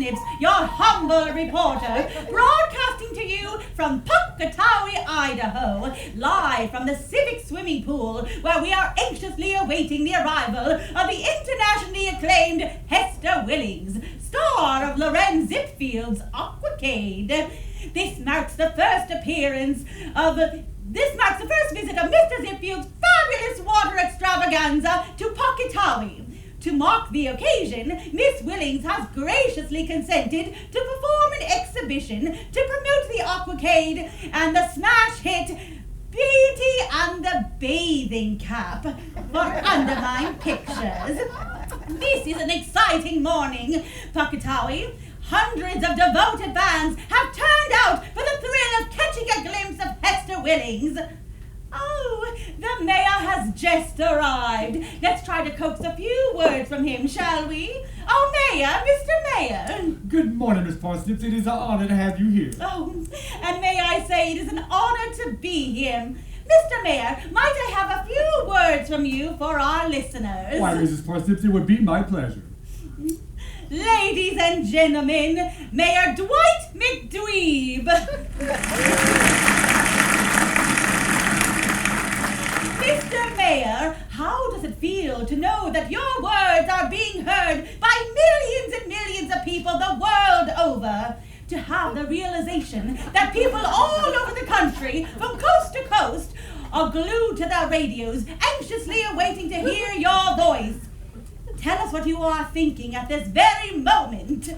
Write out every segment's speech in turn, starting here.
Parsnips, your humble reporter, broadcasting to you from Pocatawi, Idaho, live from the Civic Swimming Pool, where we are anxiously awaiting the arrival of the internationally acclaimed Hester Willings, star of Loren Zipfield's AQUACADE. This marks the first visit of Mr. Zipfield's fabulous water extravaganza to Pocatawi. To mark the occasion, Miss Willings has graciously consented to perform an exhibition to promote the AQUACADE and the smash hit Beauty and the Bathing Cap for Undermine Pictures. This is an exciting morning, Pocatawi. Hundreds of devoted fans have turned out for the thrill of catching a glimpse of Hester Willings. Oh, the mayor has just arrived. Let's try to coax a few words from him, shall we? Oh, Mayor, Mr. Mayor. Good morning, Miss Parsnips. It is an honor to have you here. Oh, and may I say it is an honor to be here. Mr. Mayor, might I have a few words from you for our listeners? Why, Mrs. Parsnips, it would be my pleasure. Ladies and gentlemen, Mayor Dwight McDweeb. Mr. Mayor, how does it feel to know that your words are being heard by millions and millions of people the world over? To have the realization that people all over the country, from coast to coast, are glued to their radios, anxiously awaiting to hear your voice. Tell us what you are thinking at this very moment.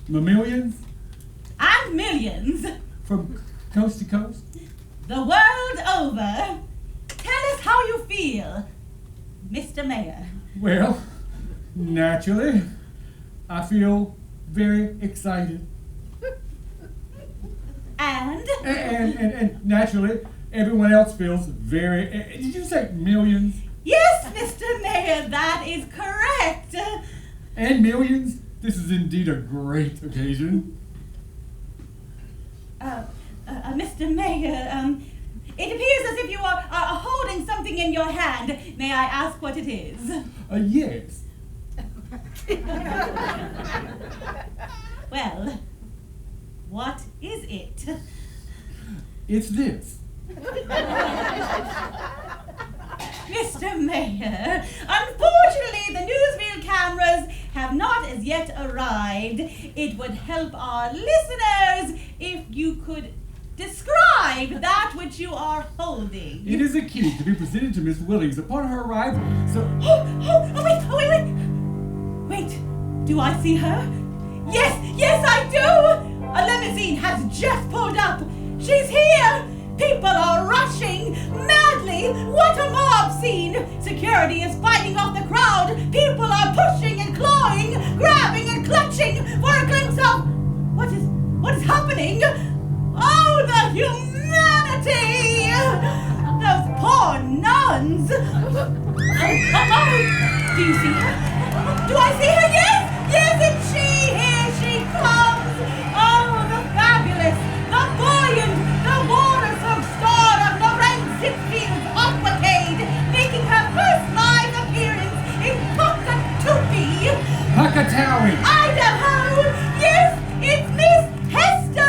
Millions? And millions. From coast to coast? The world over. Tell us how you feel, Mr. Mayor. Well, naturally, I feel very excited. And naturally, everyone else feels very... Did you say millions? Yes, Mr. Mayor, that is correct. And millions? This is indeed a great occasion. Mr. Mayor, it appears as if you are holding something in your hand. May I ask what it is? Yes. Well, what is it? It's this. Mr. Mayor, unfortunately, the newsreel cameras have not as yet arrived. It would help our listeners if you could describe that which you are holding. It is a key to be presented to Miss Willings upon her arrival, so... Wait, do I see her? Yes, I do! A limousine has just pulled up. She's here! People are rushing madly. What a mob scene! Security is fighting off the crowd. People are pushing and clawing, grabbing and clutching for a glimpse of... What is happening? Oh, the humanity! Those poor nuns! Oh, do you see her? Do I see her? Yes, it's she! Here she comes! Oh, the fabulous, the buoyant, the water-soaked star of Loren Zipfield's AQUACADE, making her first live appearance in Pocatawi, Idaho! Yes, it's Miss Hester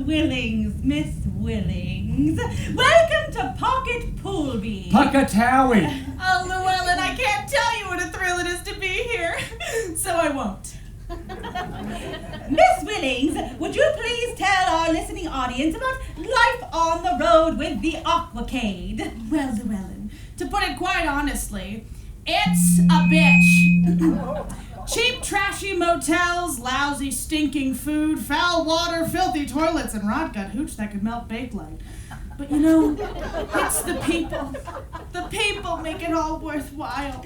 Willings! Miss Willings. Welcome to Pocket Poolby. Pocatawi. Oh, Louellen, I can't tell you what a thrill it is to be here. won't. Miss Willings, would you please tell our listening audience about life on the road with the AQUACADE? Well, Louellen, to put it quite honestly, it's a bitch. Cheap, trashy motels, lousy, stinking food, foul water, filthy toilets, and rot-gut hooch that could melt Bakelite. But you know, it's the people. The people make it all worthwhile.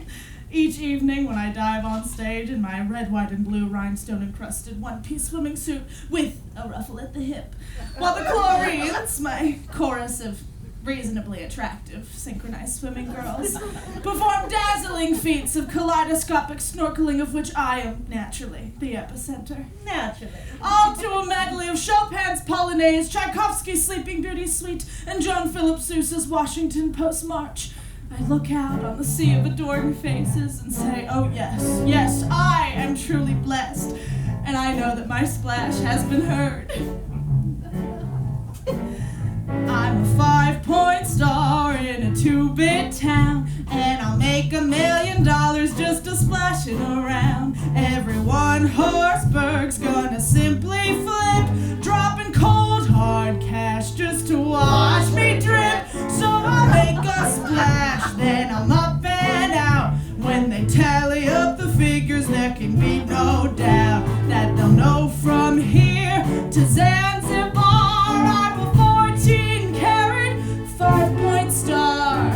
Each evening when I dive on stage in my red, white, and blue rhinestone-encrusted one-piece swimming suit with a ruffle at the hip, while the chlorines, my chorus of reasonably attractive synchronized swimming girls, perform dazzling feats of kaleidoscopic snorkeling of which I am, naturally, the epicenter. Naturally. All to a medley of Chopin's Polonaise, Tchaikovsky's Sleeping Beauty Suite, and John Philip Sousa's Washington Post-March. I look out on the sea of adoring faces and say, oh yes, yes, I am truly blessed, and I know that my splash has been heard. I'm a 5-point star in a 2-bit town, and I'll make $1 million just to splashing around. Every one-horseburg's gonna simply flip, dropping cold hard cash just to watch me drip. So I'll make a splash, then I'm up and out. When they tally up the figures, there can be no doubt that they'll know from here to Zanzibar I'm a 14-carat 5-point star.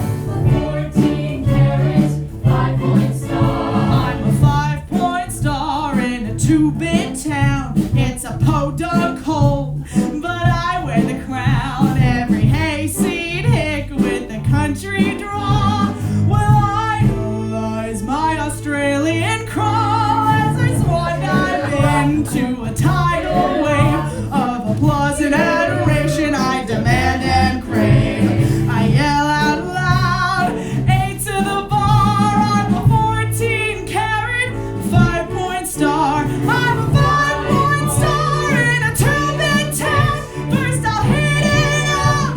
14-carat 5-point star. I'm a 5-point star in a 2-bit town. It's a podunk hole, but I wear the crown. Every hayseed hick with the country draw will idolize my Australian crawl as I swan dive into a tidal wave of applause and adoration I demand and crave. I yell out loud, 8 to the bar. I'm a 14-carat 5-point star. I'm a 5-point star in a 2-bit town. First I'll hit it up,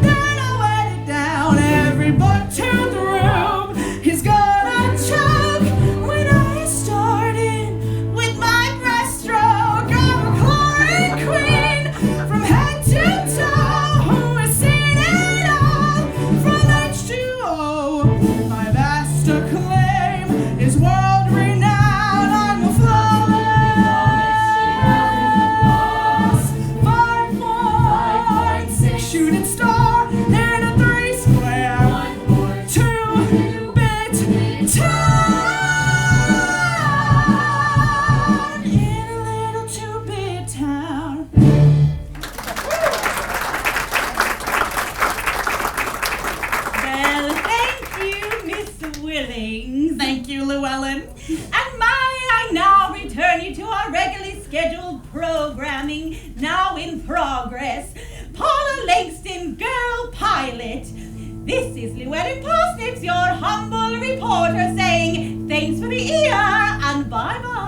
then I'll wet it down. Every buck-toothed rube is gonna choke when I started with my breaststroke. I'm a chlorine queen from head to toe, who has seen it all from H2O. My vast acclaim is world renowned. I'm a flawless 5-point shooting star in a 3-square 2-bit town. In a little 2-bit town. Well, thank you, Miss Willings. Thank you, Louellen. And I now return you to our regularly scheduled programming, now in progress. Paula Langston, Girl Pilot. This is Louellen Parsnips, your humble reporter, saying thanks for the ear and bye-bye.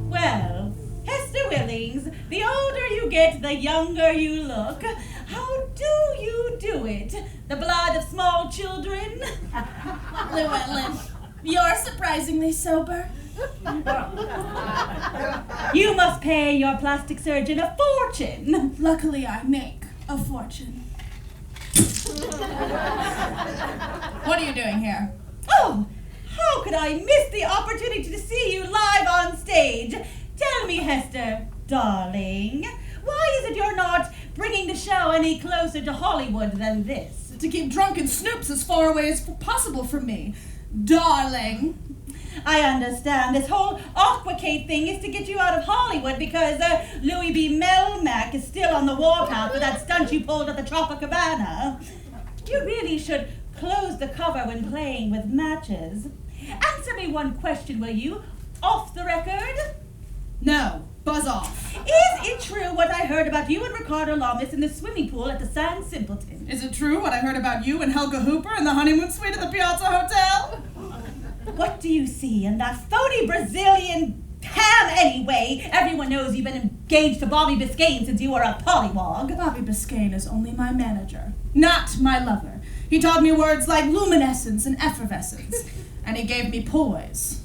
Well, Hester Willings, the older you get, the younger you look. How do you do it? The blood of small children? Louellen, you're surprisingly sober. You must pay your plastic surgeon a fortune. Luckily, I make a fortune. What are you doing here? Oh, how could I miss the opportunity to see you live on stage? Tell me, Hester, darling, why is it you're not bringing the show any closer to Hollywood than this? To keep drunken Snoops as far away as possible from me, darling. I understand. This whole AQUACADE thing is to get you out of Hollywood because Louis B. Melmac is still on the warpath for that stunt you pulled at the Tropicabana. You really should close the cover when playing with matches. Answer me one question, will you? Off the record? No, buzz off. Is it true what I heard about you and Ricardo Lamas in the swimming pool at the San Simpleton? Is it true what I heard about you and Helga Hooper in the honeymoon suite at the Piazza Hotel? What do you see in that phony Brazilian ham anyway, everyone knows you've been engaged to Bobby Biscayne since you were a pollywog. Bobby Biscayne is only my manager, not my lover. He taught me words like luminescence and effervescence, and he gave me poise.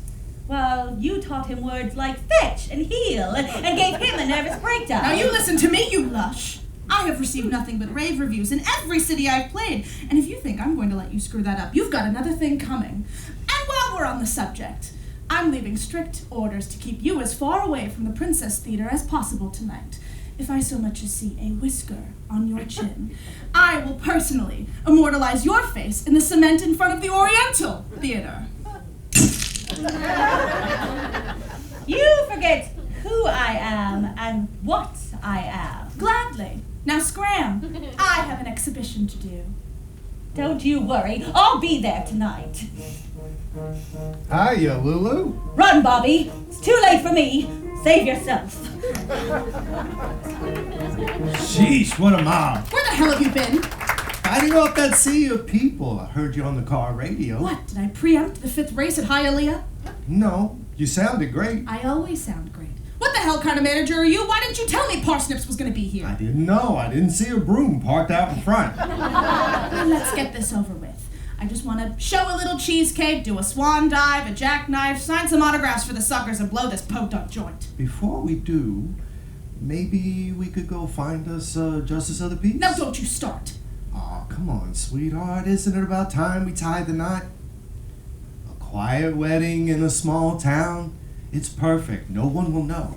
Well, you taught him words like fetch and heel and gave him a nervous breakdown. Now you listen to me, you lush. I have received nothing but rave reviews in every city I've played, and if you think I'm going to let you screw that up, you've got another thing coming. And while we're on the subject, I'm leaving strict orders to keep you as far away from the Princess Theater as possible tonight. If I so much as see a whisker on your chin, I will personally immortalize your face in the cement in front of the Oriental Theater. You forget who I am and what I am. Gladly. Now scram. I have an exhibition to do. Don't you worry, I'll be there tonight. Hiya, Lulu. Run, Bobby. It's too late for me. Save yourself. Sheesh, what a mob. Where the hell have you been? Fighting off that sea of people. I heard you on the car radio. What, did I preempt the 5th race at Hialeah? No, you sounded great. I always sound great. What the hell kind of manager are you? Why didn't you tell me Parsnips was going to be here? I didn't know. I didn't see a broom parked out in front. Let's get this over with. I just want to show a little cheesecake, do a swan dive, a jackknife, sign some autographs for the suckers, and blow this podunk joint. Before we do, maybe we could go find us Justice of the Peace? Now don't you start. Oh, come on, sweetheart. Isn't it about time we tied the knot? A quiet wedding in a small town. It's perfect. No one will know.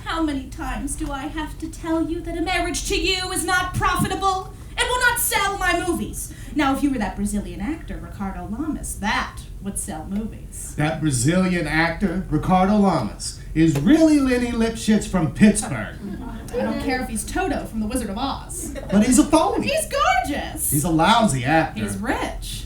How many times do I have to tell you that a marriage to you is not profitable? It will not sell my movies. Now, if you were that Brazilian actor, Ricardo Lamas, that would sell movies. That Brazilian actor, Ricardo Lamas, is really Lenny Lipschitz from Pittsburgh. I don't care if he's Toto from The Wizard of Oz. But he's a phony. He's gorgeous. He's a lousy actor. He's rich.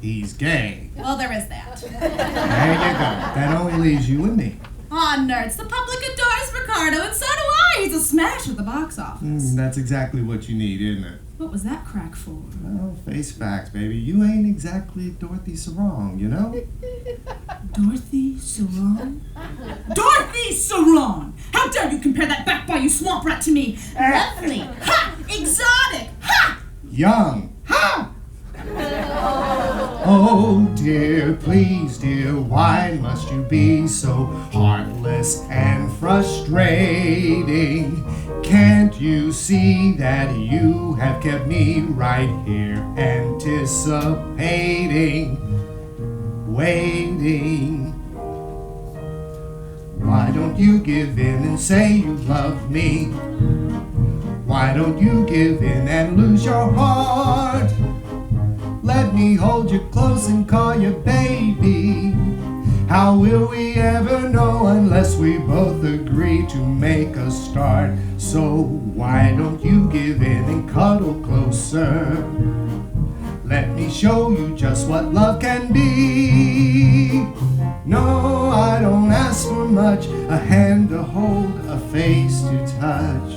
He's gay. Well, there is that. There you go. That only leaves you and me. Aw, nerds, the public adores Ricardo, and so do I. He's a smash at the box office. That's exactly what you need, isn't it? What was that crack for? Well, face facts, baby. You ain't exactly Dorothy Sarong, you know? Dorothy Sarong? Dorothy Sarong! How dare you compare that back by you swamp rat to me? Lovely! Ha! Exotic! Ha! Young. Ha! Oh dear, please dear, why must you be so heartless and frustrating? Can't you see that you have kept me right here anticipating, waiting? Why don't you give in and say you love me? Why don't you give in and lose your heart? Let me hold you close and call you baby. How will we ever know unless we both agree to make a start? So why don't you give in and cuddle closer? Let me show you just what love can be. No, I don't ask for much, a hand to hold, a face to touch.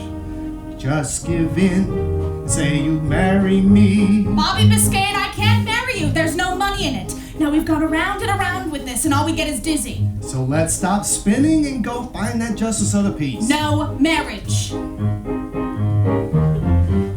Just give in, say you marry me. Bobby Biscayne, I can't marry you. There's no money in it. Now we've gone around and around with this, and all we get is dizzy. So let's stop spinning and go find that Justice of the Peace. No marriage.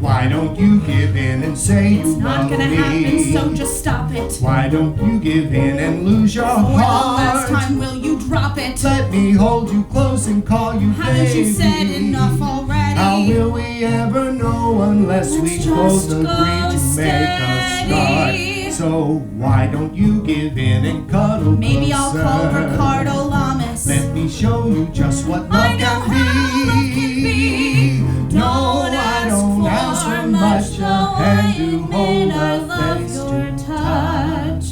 Why don't you give in and say you Not love me? gonna happen, so just stop it. Why don't you give in and lose your For the heart? last time, will you drop it? Let me hold you close and call you baby. Haven't you said enough already? How will we ever know unless we Let's both just agree go to make a steady. start? So why don't you give in and cuddle Maybe I'll closer? call Ricardo Lamas. Let me show you just what love I know can how love can be. No, I don't ask for much, a hand to hold, a face to touch.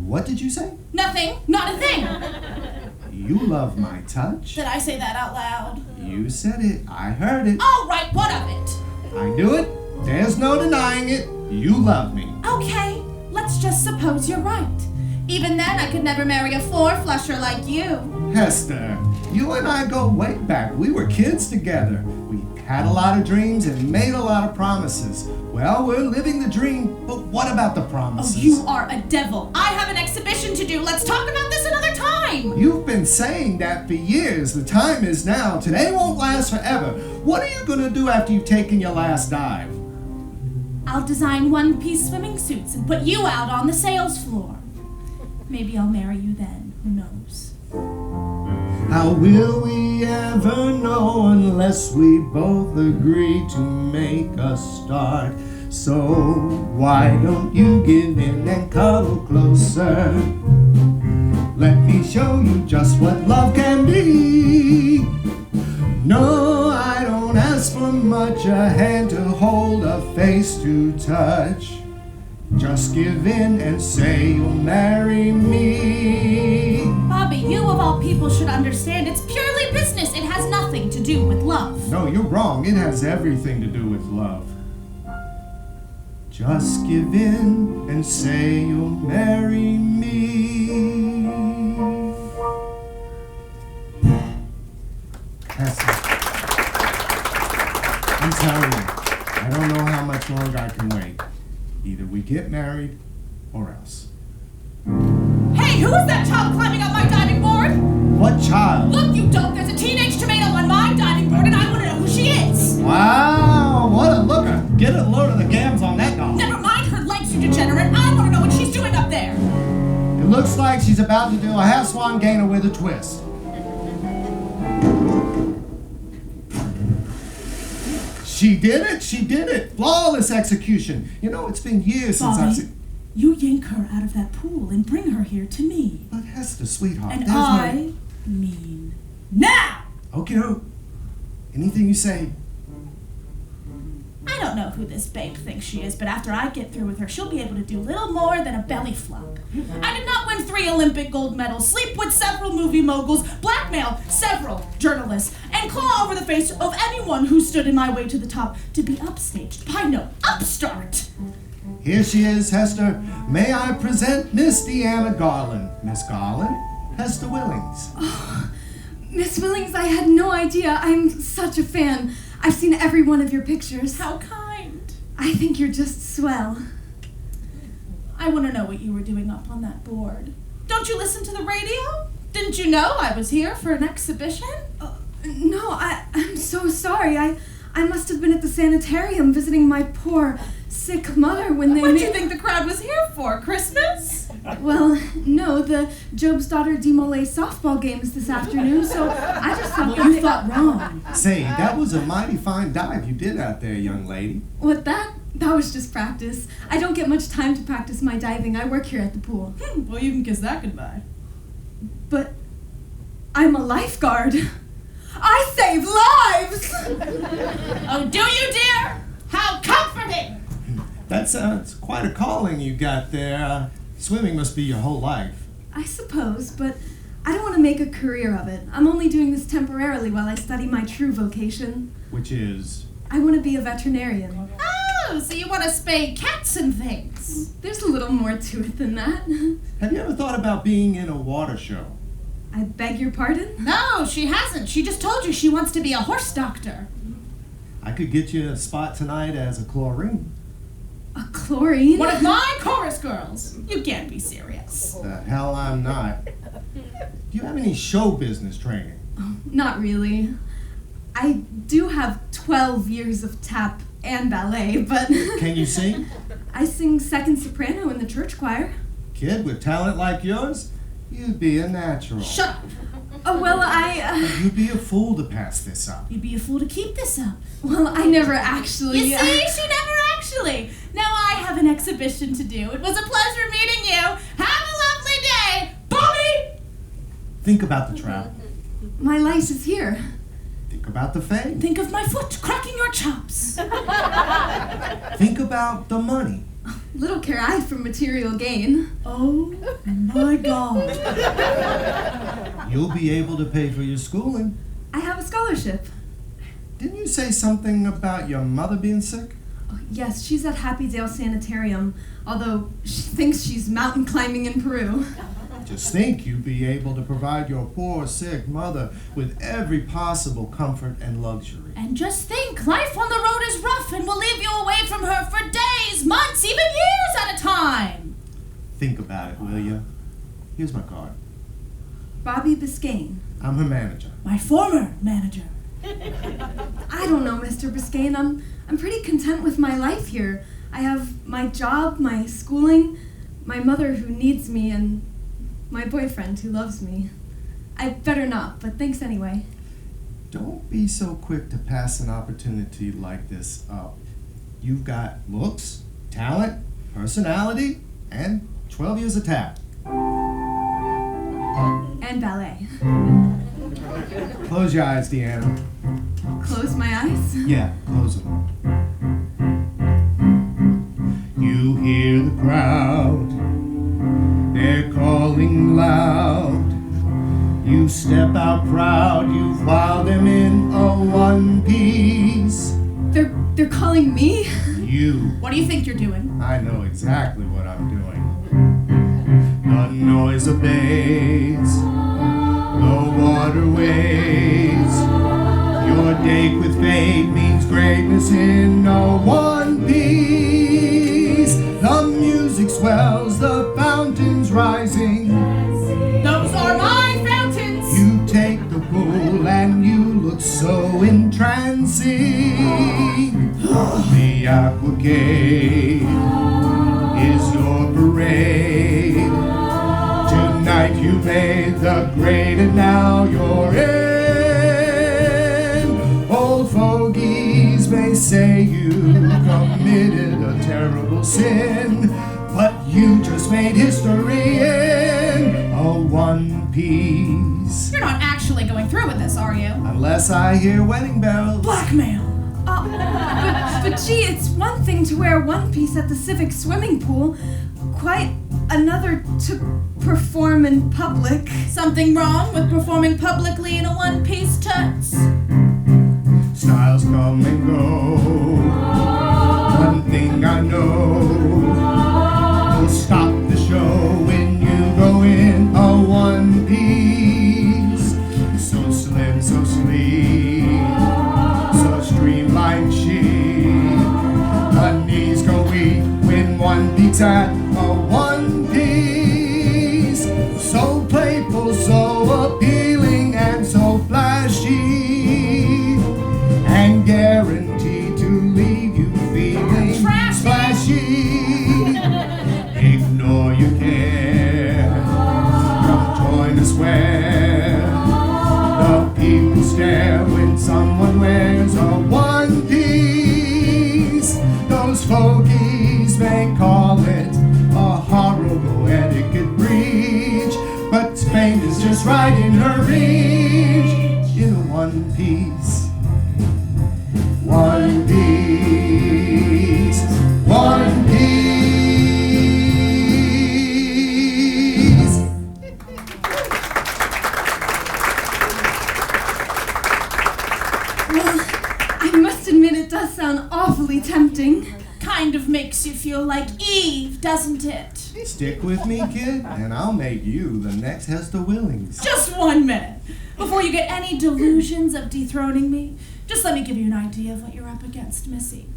What did you say? Nothing, not a thing. You love my touch? Did I say that out loud? You said it. I heard it. All right, what of it? I knew it. There's no denying it. You love me. Okay, let's just suppose you're right. Even then, I could never marry a four-flusher like you. Hester, you and I go way back. We were kids together. We had a lot of dreams and made a lot of promises. Well, we're living the dream, but what about the Oh, promises? you are a devil. I have an exhibition to do. Let's talk about this another time. You've been saying that for years. The time is now. Today won't last forever. What are you gonna do after you've taken your last dive? I'll design one-piece swimming suits and put you out on the sales floor. Maybe I'll marry you then. Who knows? How will we ever know unless we both agree to make a start? So why don't you give in and cuddle closer? Let me show you just what love can be. No, I don't ask for much, a hand to hold, a face to touch. Just give in and say you'll marry me. Bobby, you of all people should understand it's purely business. It has nothing to do with love. No, you're wrong. It has everything to do with love. Just give in and say you'll marry me. That's it. I'm telling you, I don't know how much longer I can wait. Either we get married or else. Hey, who is that child climbing up my diving board? What child? Look, you dope, there's a teenage tomato on my diving board and I want to know who she is. Wow, what a looker. Get a load of the gams on that doll. Never mind her legs, you degenerate. I want to know what she's doing up there. It looks like she's about to do a half swan gainer with a twist. She did it, she did it. Flawless execution. You know, it's been years since I've Bobby, seen... you yank her out of that pool and bring her here to me. But Hester, sweetheart, And there's I mean now! Okay, no. Anything you say. I don't know who this babe thinks she is, but after I get through with her, she'll be able to do little more than a belly flop. I did not win 3 Olympic gold medals, sleep with several movie moguls, blackmail several journalists, and claw over the face of anyone who stood in my way to the top to be upstaged by no upstart. Here she is, Hester. May I present Miss Deanna Garland. Miss Garland, Hester Willings. Miss Willings, I had no idea. I'm such a fan. I've seen every one of your pictures. How kind. I think you're just swell. I want to know what you were doing up on that board. Don't you listen to the radio? Didn't you know I was here for an exhibition? No, I'm so sorry. I must have been at the sanitarium visiting my poor, sick mother when they What did you think the crowd was here for? Christmas? Well, no, the Job's Daughter Demolay softball game is this afternoon, so I just thought Well, you thought wrong. Say, that was a mighty fine dive you did out there, young lady. What, that? That was just practice. I don't get much time to practice my diving. I work here at the pool. Well, you can kiss that goodbye. But I'm a lifeguard. I save lives! Oh, do you, dear? How comforting! That's quite a calling you got there. Swimming must be your whole life. I suppose, but I don't want to make a career of it. I'm only doing this temporarily while I study my true vocation. Which is? I want to be a veterinarian. Oh, so you want to spay cats and things? There's a little more to it than that. Have you ever thought about being in a water show? I beg your pardon? No, she hasn't. She just told you she wants to be a horse doctor. I could get you a spot tonight as a chlorine. A chlorine? One of my chorus girls. You can't be serious. The hell I'm not. Do you have any show business training? Not really. I do have 12 years of tap and ballet, but... Can you sing? I sing second soprano in the church choir. Kid, with talent like yours, you'd be a natural. Shut up. Oh, well, You'd be a fool to pass this up. You'd be a fool to keep this up. Well, I never actually... You see, she never actually. Now I have an exhibition to do. It was a pleasure meeting you. Have a lovely day, Bobby! Think about the travel. My lice is here. Think about the fame. Think of my foot cracking your chops. Think about the money. Little care I for material gain. Oh my God. You'll be able to pay for your schooling. I have a scholarship. Didn't you say something about your mother being sick? Oh, yes, she's at Happydale Sanitarium, although she thinks she's mountain climbing in Peru. Just think you'd be able to provide your poor, sick mother with every possible comfort and luxury. And just think, life on the road is rough and will leave you away from her for days, months, even years at a time. Think about it, will you? Here's my card. Bobby Biscayne. I'm her manager. My former manager. I don't know, Mr. Biscayne. I'm pretty content with my life here. I have my job, my schooling, my mother who needs me, and my boyfriend who loves me. I'd better not, but thanks anyway. Don't be so quick to pass an opportunity like this up. You've got looks, talent, personality, and 12 years of tap. And ballet. Close your eyes, Deanna. Close my eyes? Yeah, close them. You hear the crowd, they're calling loud. You step out proud, you file them in a one piece. They're calling me? You. What do you think you're doing? I know exactly what I'm doing. The noise obeys, the water waves. Your date with fate means greatness in a one piece. The music swells, the fountains rising. Those are my fountains! You take the pool and you look so entrancing. The AQUACADE is your parade. Tonight you made the grade and now you're in. Old fogies may say you committed a terrible sin, but you just made history in a one piece. You're not actually going through with this, are you? Unless I hear wedding bells. Blackmail! But gee, it's one thing to wear one piece at the civic swimming pool, quite another to perform in public. Something wrong with performing publicly in a one-piece tux? Styles come and go. One thing I know, will stop the show when you go in a one piece. So slim, so sleek, so streamlined chic. The knees go weak when one peeks at a one piece. So playful, so appealing, and so flashy, and guaranteed to leave you feeling splashy. Ignore your care, come join us where the people stare when someone wears a one piece. Those fogies may call it a horrible etiquette breach, but Spain is just right in her reach. In a one piece. One piece, one piece. Well, I must admit it does sound awfully tempting. Kind of makes you feel like Eve, doesn't it? Stick with me, kid, and I'll make you the next Hester Willings. Just 1 minute. Before you get any delusions of dethroning me, just let me give you an idea of what you're up against, Missy.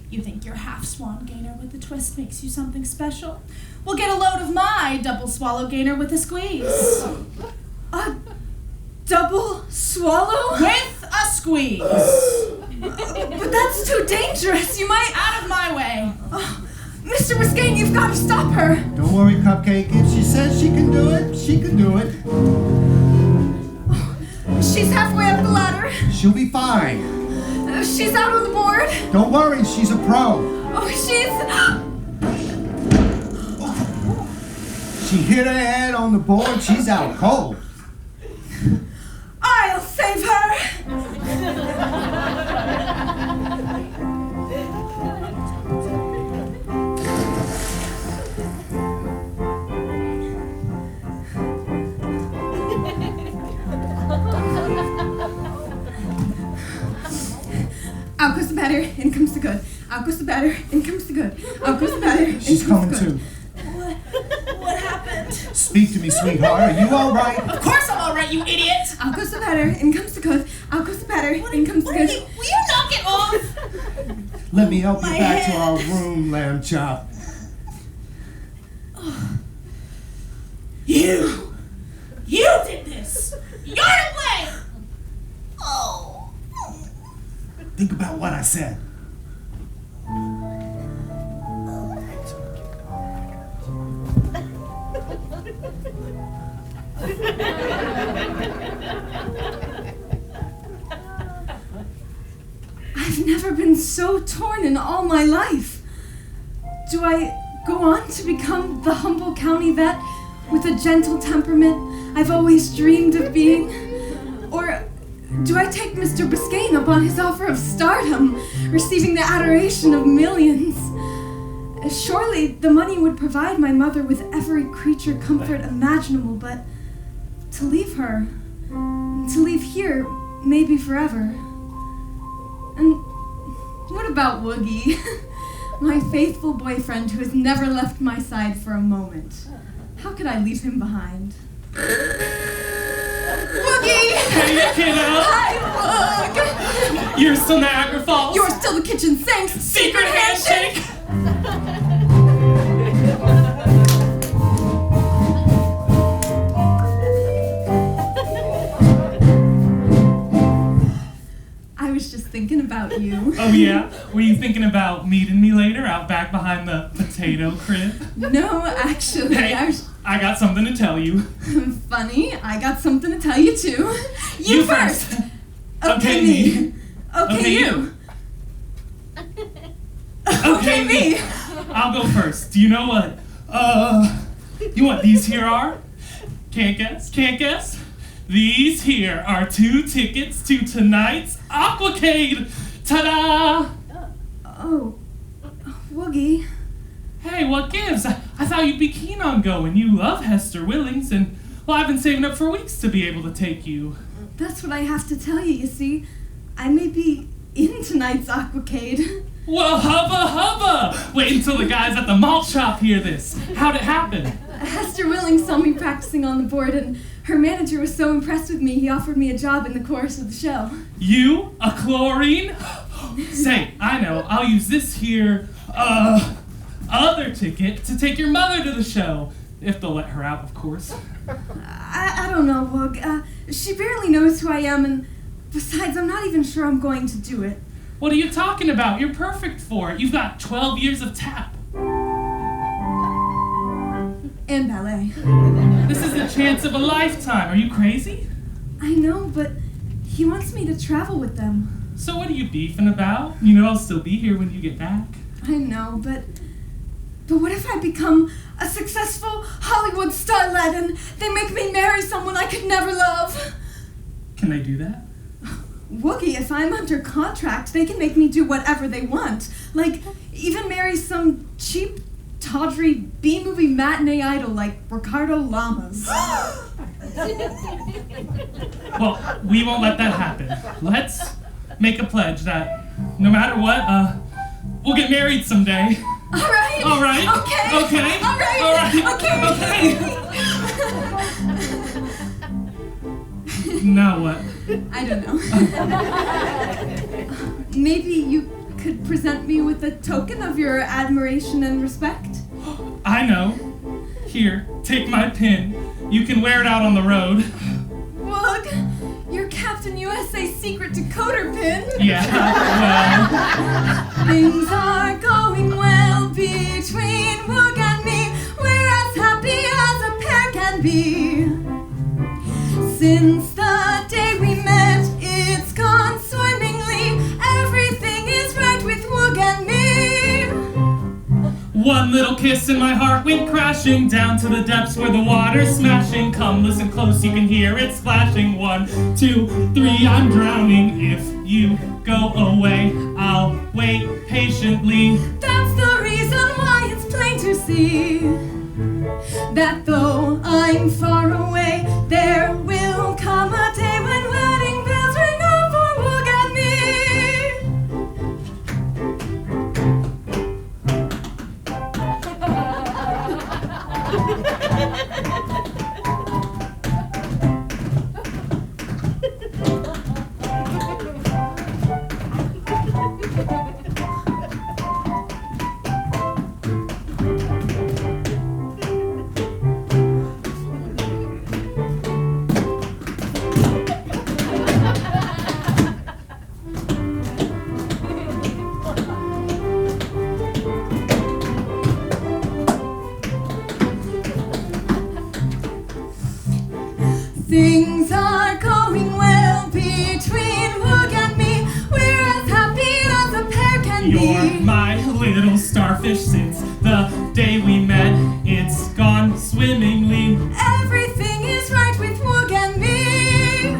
You think your half-swan gainer with a twist makes you something special? Well, get a load of my double swallow gainer with a squeeze. A double swallow? With a squeeze. But that's too dangerous. You might... Out of my way. Oh, Mr. Biscayne, you've got to stop her. Don't worry, Cupcake. If she says she can do it, she can do it. She's halfway up the ladder. She'll be fine. She's out on the board. Don't worry, she's a pro. Oh, she's... She hit her head on the board, she's out cold. I'll save her. Out goes the batter, in comes the good. Out goes the batter, in comes the good. Out goes the batter, in She's comes coming the good. too. What happened? Speak to me, sweetheart. Are you all right? Of course I'm all right, you idiot. Out goes the batter, in comes the good. Out goes the batter, in comes the good. Will you knock it off? Let me help you My back to head. our room, lamb chop. You did this. Think about what I said. I've never been so torn in all my life. Do I go on to become the humble county vet with a gentle temperament I've always dreamed of being? Or do I take Mr. Biscayne up on his offer of stardom, receiving the adoration of millions? Surely the money would provide my mother with every creature comfort imaginable, but to leave her, to leave here, maybe forever. And what about Woogie? My faithful boyfriend who has never left my side for a moment. How could I leave him behind? Woogie! Hey, kiddo! Hi, Woog! You're still Niagara Falls. You're still the kitchen sink! Secret handshake! I was just thinking about you. Oh yeah? Were you thinking about meeting me later out back behind the potato crib? No, actually, Hey, I got something to tell you. Funny, I got something to tell you too. You first. Okay, me. Okay, you. Okay, me. I'll go first. Do you know what? You know what these here are? Can't guess? Can't guess? These here are 2 tickets to tonight's AQUACADE. Ta-da! Oh, Woogie. Hey, what gives? I thought you'd be keen on going. You love Hester Willings, and, well, I've been saving up for weeks to be able to take you. That's what I have to tell you, you see. I may be in tonight's AQUACADE. Well, hubba! Wait until the guys at the malt shop hear this. How'd it happen? Hester Willings saw me practicing on the board, and her manager was so impressed with me, he offered me a job in the chorus of the show. You? A chlorine? Say, I know, I'll use this here, other ticket to take your mother to the show. If they'll let her out, of course. I don't know, Woog. She barely knows who I am, and besides, I'm not even sure I'm going to do it. What are you talking about? You're perfect for it. You've got 12 years of tap. And ballet. This is the chance of a lifetime. Are you crazy? I know, but he wants me to travel with them. So what are you beefing about? You know I'll still be here when you get back. I know, but what if I become a successful Hollywood starlet and they make me marry someone I could never love? Can they do that? Woogie, if I'm under contract, they can make me do whatever they want. Like, even marry some cheap, tawdry B-movie matinee idol like Ricardo Lamas. Well, we won't let that happen. Let's make a pledge that no matter what, we'll get married someday. All right. All right. Okay. Okay. All right. All right. Okay. Now what? I don't know. Maybe you could present me with a token of your admiration and respect? I know. Here, take my pin. You can wear it out on the road. Woog, your Captain USA secret decoder pin? Yeah, well... Things are going well between Woog and me. We're as happy as a pair can be. Since the day we met, it's gone swimmingly. Everything is right with Woog and me. One little kiss and my heart went crashing down to the depths where the water's smashing. Come listen close, you can hear it splashing. 1, 2, 3, I'm drowning. If you go away, I'll wait patiently. That's the reason why it's plain to see that though I'm far away, there will come a day when wedding bells ring out for Woog and Things are going well between Woog and me. We're as happy as a pair can be. You're my little starfish since the day we met. It's gone swimmingly. Everything is right with Woog and me.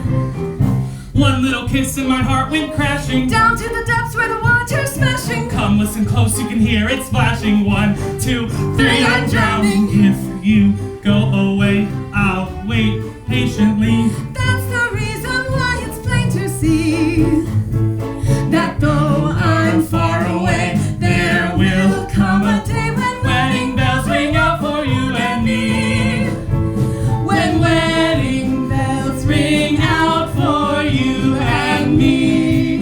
One little kiss and my heart went crashing Down to the depths where the water's smashing. Come listen close, you can hear it splashing. 1, 2, 3, I'm drowning. If you go away, I'll wait patiently. That's the reason why it's plain to see that though I'm far away, there will come a day when Wedding bells ring out for you and me. when Wedding bells ring out for you and me.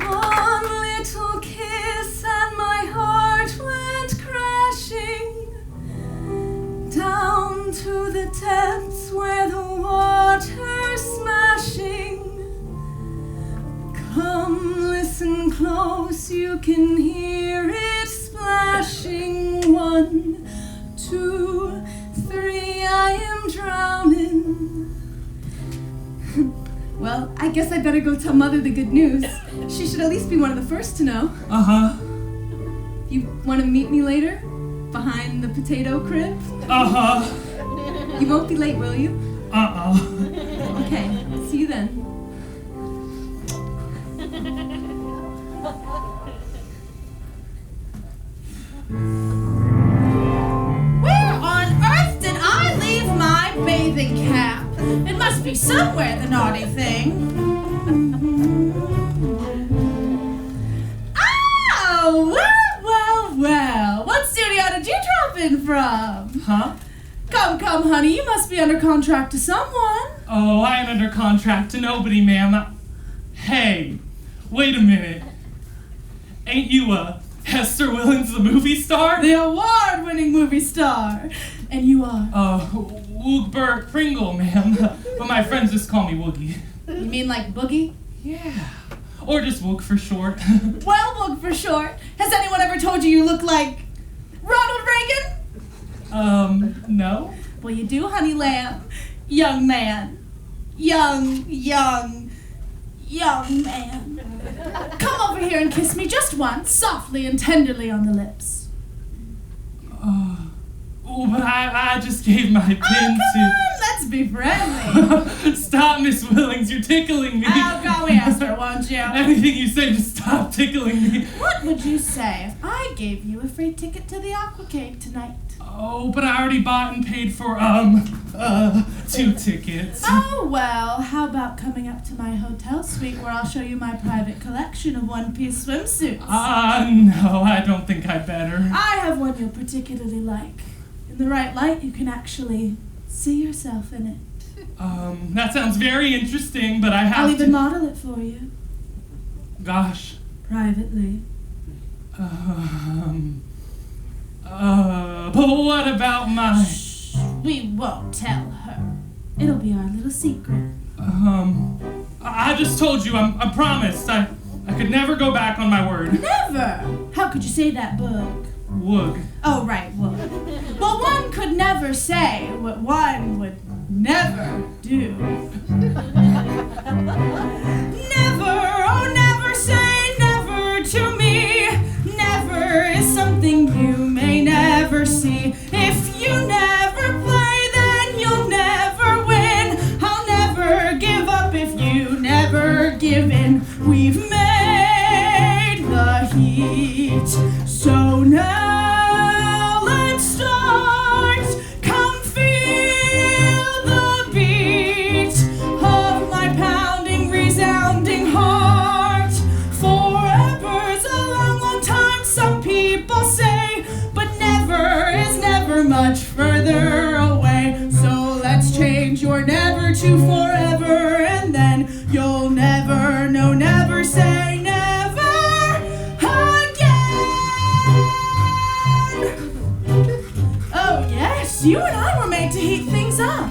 one little kiss and my heart went crashing down to the depths where the water's smashing. Come listen close, you can hear it splashing. 1, 2, 3, I am drowning. Well, I guess I better go tell Mother the good news. She should at least be one of the first to know. Uh-huh. You want to meet me later? Behind the potato crib? Uh-huh. You won't be late, will you? Uh-uh. Okay, see you then. Where on earth did I leave my bathing cap? It must be somewhere, the naughty thing. Oh, well. What studio did you drop in from? Huh? Come, honey, you must be under contract to someone. Oh, I am under contract to nobody, ma'am. Hey, wait a minute. Ain't you, Hester Willens, the movie star? The award-winning movie star. And you are? Woogbert Pringle, ma'am. But my friends just call me Woogie. You mean like Boogie? Yeah. Or just Woog for short. Well, Woog for short. Has anyone ever told you look like Ronald Reagan? No. Well, you do, honey lamb. Young man. Young man. Come over here and kiss me just once, softly and tenderly on the lips. But I just gave my pin come to... on, let's be friendly. Stop, Miss Willings, you're tickling me. Oh, go Esther, won't you? Anything you say, just stop tickling me. What would you say if I gave you a free ticket to the AQUACADE tonight? Oh, but I already bought and paid for, 2 tickets. Oh, well, how about coming up to my hotel suite where I'll show you my private collection of one-piece swimsuits? No, I don't think I better. I have one you'll particularly like. In the right light, you can actually see yourself in it. That sounds very interesting, but I have I'll even model it for you. Gosh. Privately. But what about my... Shh, we won't tell her. It'll be our little secret. I just told you, I promised. I could never go back on my word. Never! How could you say that, Boog? Woog. Oh, right, Woog. Well, one could never say what one would never do. Never, oh, never say never to me. Never is something you may never see. If you never play, then you'll never win. I'll never give up if you never give in. We've made the heat, so now let's start. Come feel the beat of my pounding, resounding heart. Forever's a long, long time, some people say, but never is never much further away. So let's change your never to forever, and then you'll never, no, never say never again. Oh yes, you and I were made to heat things up.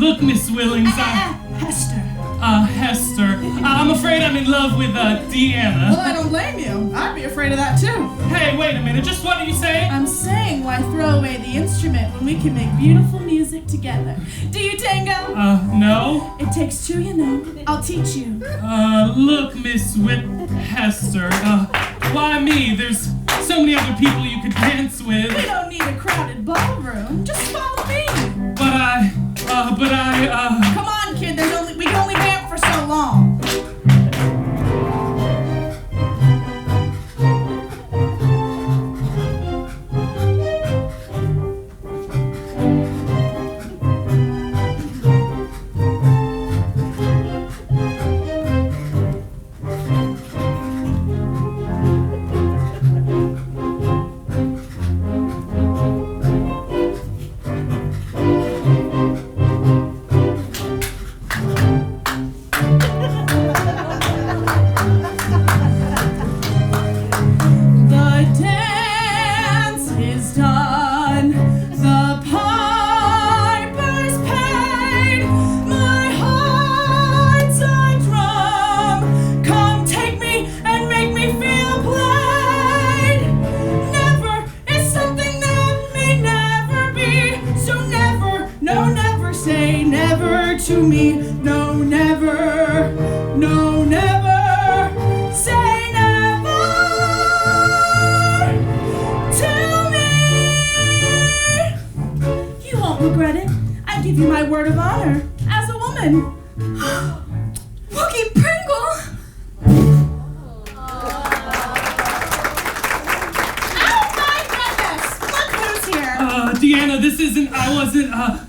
Look, Miss Willings, Hester. Hester. I'm afraid I'm in love with, Deanna. Well, I don't blame you. I'd be afraid of that too. Hey, wait a minute, just what did you say? I'm saying why throw away the instrument when we can make beautiful music together. Do you tango? No. It takes two, you know. I'll teach you. Look, Miss Hester, why me? There's so many other people you could dance with. We don't need a crowded ballroom. Just follow me. But I. Come on, kid. We can only vamp for so long.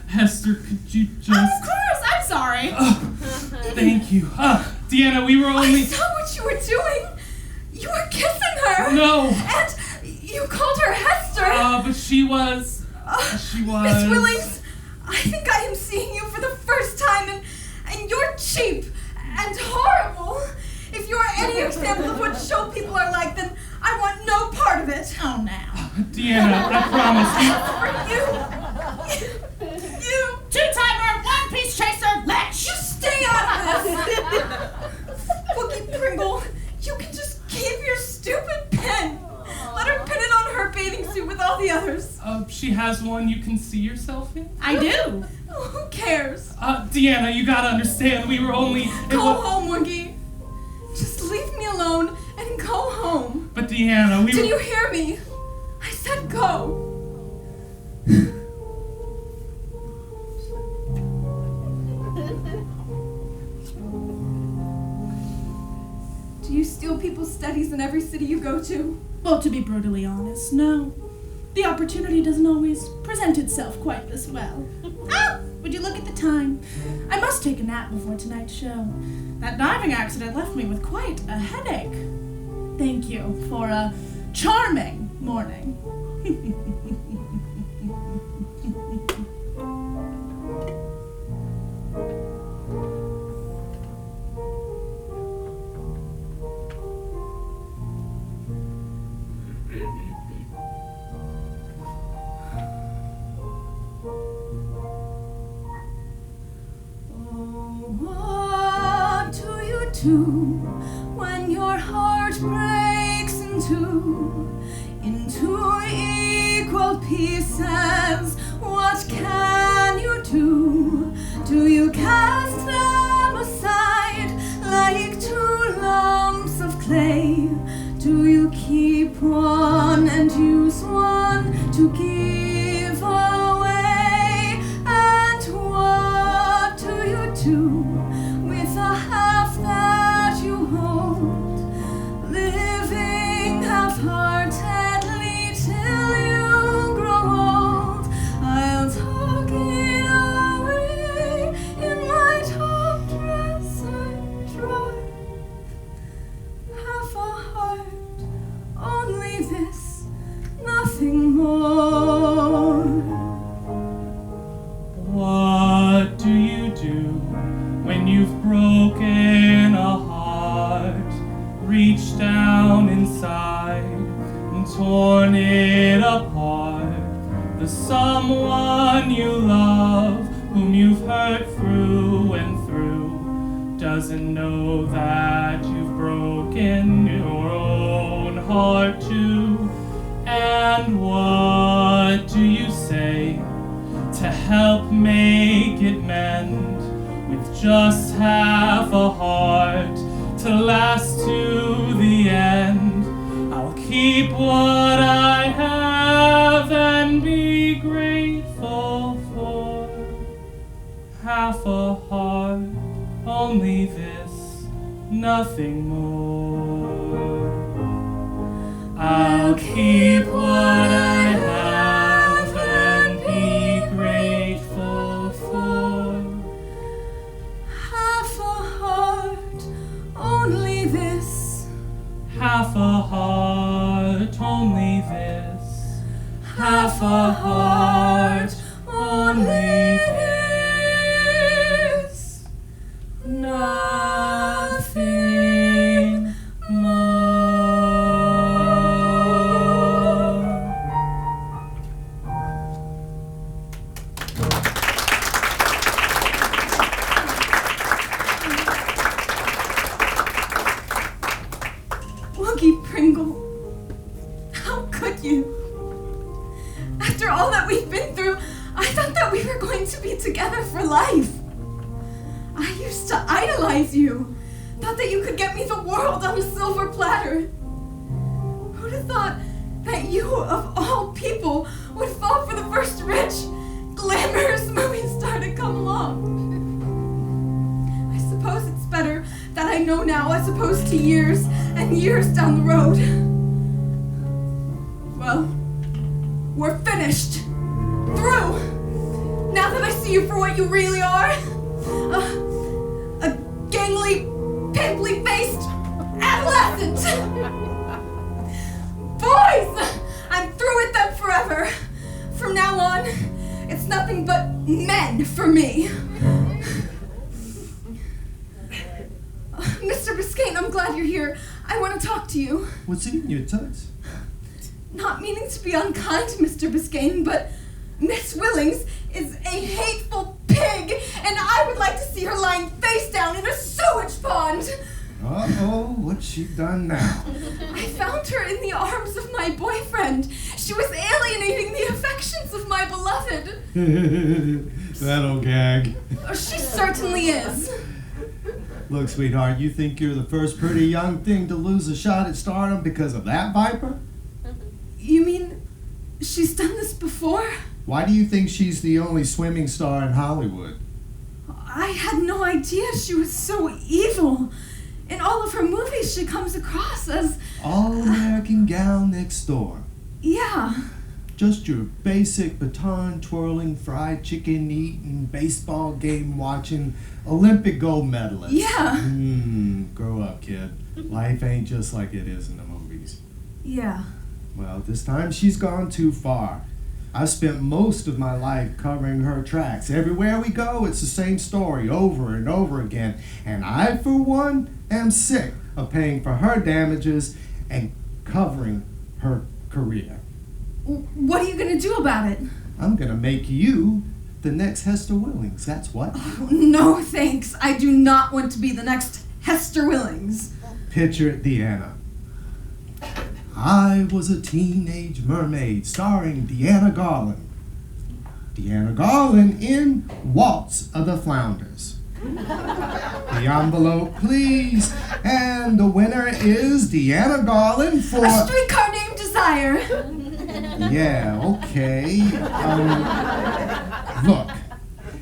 Hester, could you just... Of course, I'm sorry. Thank you. Deanna, we were only... I saw what you were doing. You were kissing her. No. And you called her Hester. But she was... Miss Willings, I think I am seeing you for the first time, and you're cheap and horrible. If you are any example of what show people are like, then I want no part of it. Oh, now. Deanna, I promise you... For you, two-timer, one-piece chaser, let's. you stay out of this. Cookie Pringle, you can just keep your stupid pen. Let her pin it on her bathing suit with all the others. She has one you can see yourself in? I do. Oh, who cares? Deanna, you gotta understand, we were only... Go home, Woogie. Just leave me alone and go home. But Deanna, Did you hear me? I said go. Do you steal people's studies in every city you go to? Well, to be brutally honest, no. The opportunity doesn't always present itself quite this well. Would you look at the time? I must take a nap before tonight's show. That diving accident left me with quite a headache. Thank you for a charming morning. When your heart breaks into equal pieces, what can you do? Do you cast them aside like two lumps of clay? Do you keep one and use one to give away? And what do you do with a half that you hold, living half-heartedly till you grow old? I'll tuck it away in my top dress and dry. Half a heart, only this, nothing more. What do you do when you've broken a heart, reached down inside and torn it apart? The someone you love, whom you've hurt through and through, doesn't know that you've broken your own heart too. And what do you say to help make it mend with just half a heart to last to the end? I'll keep what I have and be grateful for half a heart, only this, nothing more. I'll keep what I have and be grateful for Half a heart, only this. half a heart, only this. Half a heart, only this. Nothing more. Wuggy Pringle, how could you? After all that we've been through, I thought that we were going to be together for life. I used to idolize you. Thought that you could get me the world on a silver platter. Who'd have thought that you, of all people, would fall for the first rich, glamorous movie star to come along? I suppose it's better that I know now as opposed to years and years down the road. Well, we're finished. Through. Now that I see you for what you really are. A gangly, pimply-faced adolescent. Boys! I'm through with them forever. From now on, it's nothing but men for me. Mr. Biscayne, I'm glad you're here. I want to talk to you. What's in your tux? Not meaning to be unkind, Mr. Biscayne, but Miss Willings is a hateful pig, and I would like to see her lying face down in a sewage pond. Uh-oh, what's she done now? I found her in the arms of my boyfriend. She was alienating the affections of my beloved. That'll gag. She certainly is. Look, sweetheart, you think you're the first pretty young thing to lose a shot at stardom because of that viper? You mean she's done this before? Why do you think she's the only swimming star in Hollywood? I had no idea she was so evil. In all of her movies, she comes across as... All-American gal next door. Yeah. Just your basic baton-twirling, fried chicken-eating, baseball game-watching, Olympic gold medalist. Yeah. Grow up, kid. Life ain't just like it is in the movies. Yeah. Well, this time she's gone too far. I've spent most of my life covering her tracks. Everywhere we go, it's the same story over and over again. And I, for one, am sick of paying for her damages and covering her career. What are you going to do about it? I'm going to make you the next Hester Willings, that's what. Oh, no, thanks. I do not want to be the next Hester Willings. Picture Deanna. I was a teenage mermaid starring Deanna Garland. Deanna Garland in Waltz of the Flounders. The envelope, please. And the winner is Deanna Garland for... A Streetcar Named Desire. Yeah, okay. Look,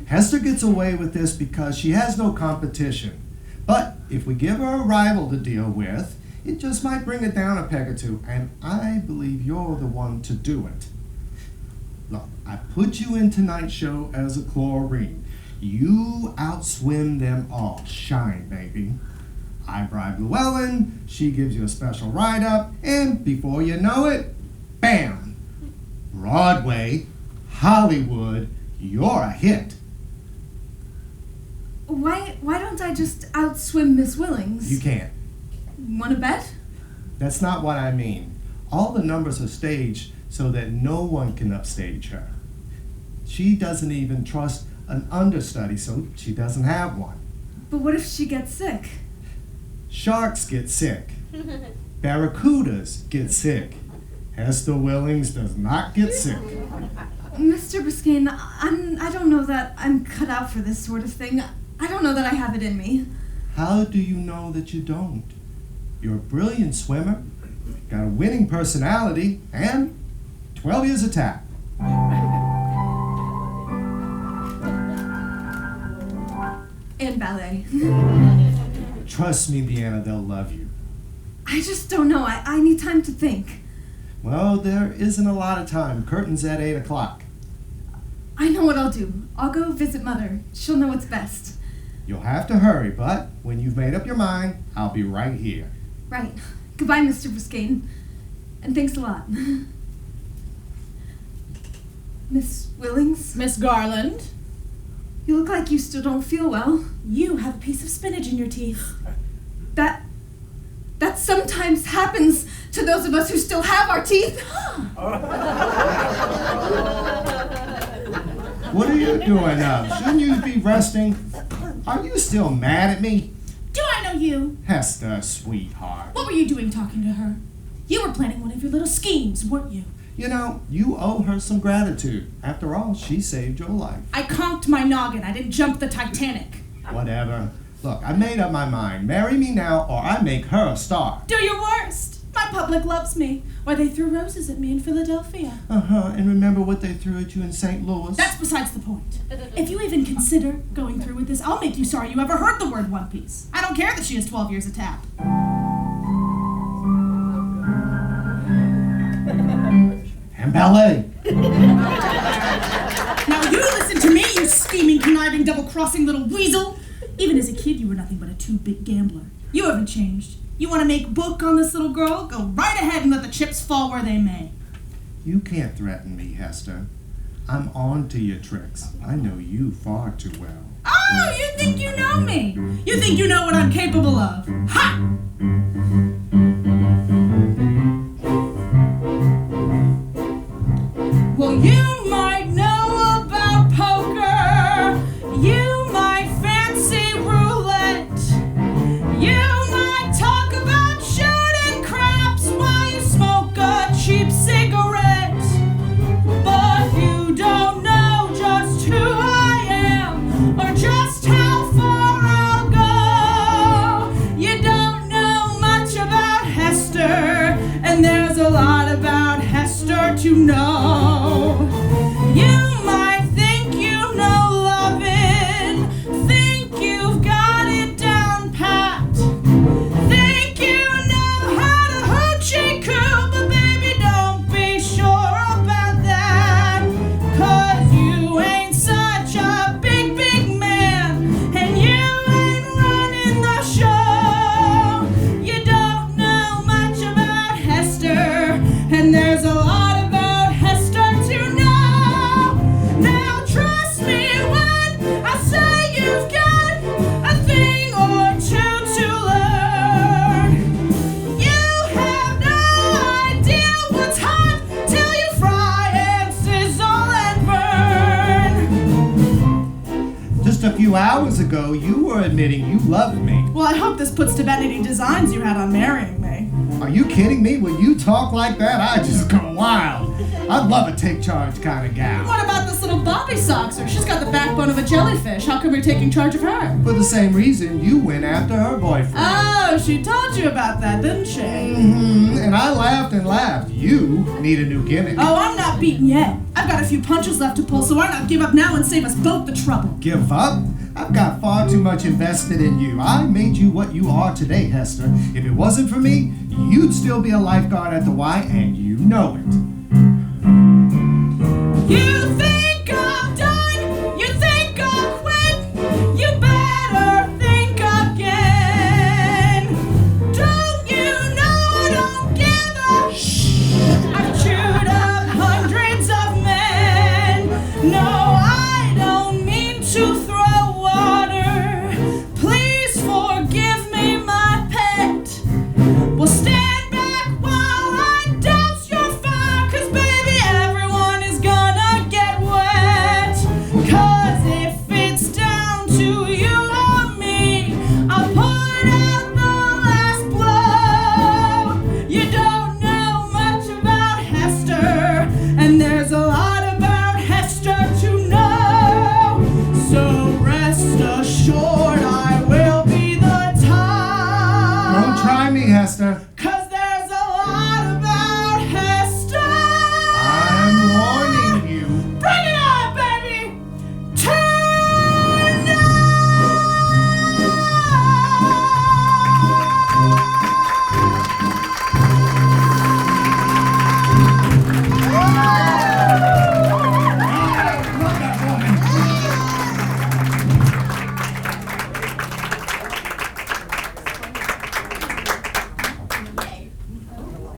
Hester gets away with this because she has no competition. But if we give her a rival to deal with, it just might bring it down a peg or two, and I believe you're the one to do it. Look, I put you in tonight's show as a chlorine. You outswim them all. Shine, baby. I bribe Louellen, she gives you a special write-up, and before you know it, bam! Broadway, Hollywood, you're a hit. Why don't I just outswim Miss Willings? You can't. Want to bet? That's not what I mean. All the numbers are staged so that no one can upstage her. She doesn't even trust an understudy, so she doesn't have one. But what if she gets sick? Sharks get sick. Barracudas get sick. Hester Willings does not get sick. Mr. Biscayne, I don't know that I'm cut out for this sort of thing. I don't know that I have it in me. How do you know that you don't? You're a brilliant swimmer, got a winning personality, and 12 years of tap. And ballet. Trust me, Deanna, they'll love you. I just don't know. I need time to think. Well, there isn't a lot of time. Curtain's at 8 o'clock. I know what I'll do. I'll go visit Mother. She'll know what's best. You'll have to hurry, but when you've made up your mind, I'll be right here. Right. Goodbye, Mr. Biscayne. And thanks a lot. Miss Willings? Miss Garland, You look like you still don't feel well. you have a piece of spinach in your teeth. That sometimes happens to those of us who still have our teeth. What are you doing now? Shouldn't you be resting? Are you still mad at me? Do I know you? Hester, sweetheart. What were you doing talking to her? You were planning one of your little schemes, weren't you? You know, you owe her some gratitude. After all, she saved your life. I conked my noggin. I didn't jump the Titanic. Whatever. Look, I made up my mind. Marry me now or I make her a star. Do your worst. My public loves me. Why, they threw roses at me in Philadelphia. And remember what they threw at you in St. Louis? That's besides the point. If you even consider going through with this, I'll make you sorry you ever heard the word One Piece. I don't care that she has 12 years of tap. And ballet. Now you listen to me, you scheming, conniving, double-crossing little weasel. Even as a kid, you were nothing but a too-big gambler. You haven't changed. You want to make book on this little girl? Go right ahead and let the chips fall where they may. You can't threaten me, Hester. I'm on to your tricks. I know you far too well. Oh, you think you know me? You think you know what I'm capable of? Ha! Well, you might know about poker. You might fancy roulette. You might talk about shooting craps while you smoke a cheap cigarette. But you don't know just who I am or just how far I'll go. You don't know much about Hester, and there's a lot about Hester to know. You might think you know loving, think you've got it down pat, think you know how to hoochie coo, but baby don't be sure about that, 'cause you ain't such a big, big man, and you ain't running the show. You don't know much about Hester, and there's a lot about Hester to know. Now trust me when I say you've got a thing or two to learn. You have no idea what's hot till you fry and sizzle and burn. Just a few hours ago, you were admitting you loved me. Well, I hope this puts to bed any designs you had on marrying me. Are you kidding me? When you talk like that, I just go wild. I love a take charge kind of gal. What about this little Bobby Soxer? She's got the backbone of a jellyfish. How come you're taking charge of her? For the same reason you went after her boyfriend. Oh, she told you about that, didn't she? And I laughed and laughed. You need a new gimmick. Oh, I'm not beaten yet. I've got a few punches left to pull, so why not give up now and save us both the trouble? Give up? I've got far too much invested in you. I made you what you are today, Hester. If it wasn't for me, you'd still be a lifeguard at the Y, and you know it.